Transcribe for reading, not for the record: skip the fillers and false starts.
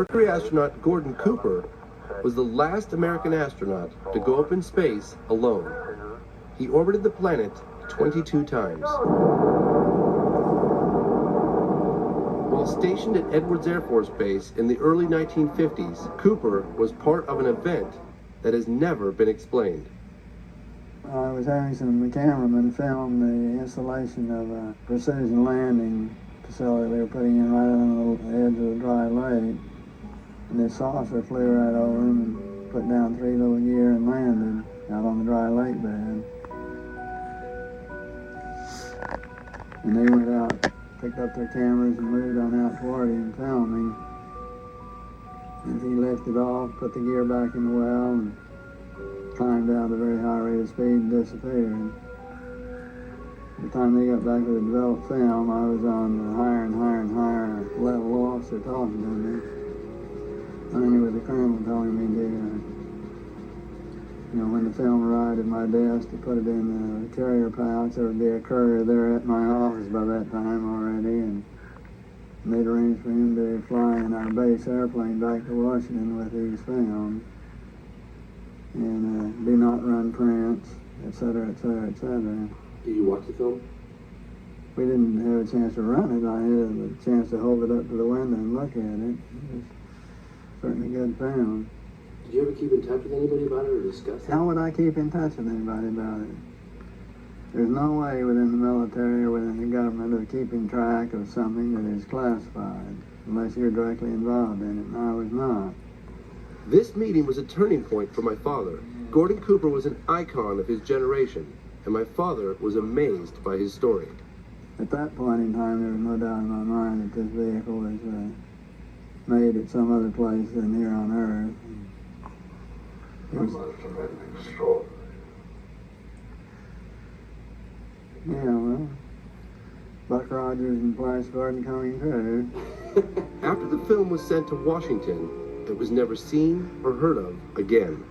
Mercury astronaut Gordon Cooper was the last American astronaut to go up in space alone. He orbited the planet 22 times. While stationed at Edwards Air Force Base in the early 1950s, Cooper was part of an event that has never been explained. I was having some cameramen film the installation of a precision landing facility they were putting in right on the edge of the dry lake. And this saucer flew right over them and put down 3 little gear and landed out on the dry lake bed. And they went out, picked up their cameras and moved on out toward him filming. And he lifted off, put the gear back in the well, and climbed down at a very high rate of speed and disappeared. By the time they got back to the developed film, I was on the higher and higher and higher level officer talking to me. I think it was the colonel telling me to, when the film arrived at my desk, to put it in the carrier pouch. There would be a courier there at my office by that time already, and they'd arranged for him to fly in our base airplane back to Washington with these films, and do not run prints, etc., etc., etc. Did you watch the film? We didn't have a chance to run it. I had a chance to hold it up to the window and look at it. It was certainly good film. Did you ever keep in touch with anybody about it or discuss it? How would I keep in touch with anybody about it? There's no way within the military or within the government of keeping track of something that is classified unless you're directly involved in it, and I was not. This meeting was a turning point for my father. Gordon Cooper was an icon of his generation, and my father was amazed by his story. At that point in time, there was no doubt in my mind that this vehicle was made at some other place than here on Earth. It was, yeah, well, Buck Rogers and Flash Gordon coming true. After the film was sent to Washington, it was never seen or heard of again.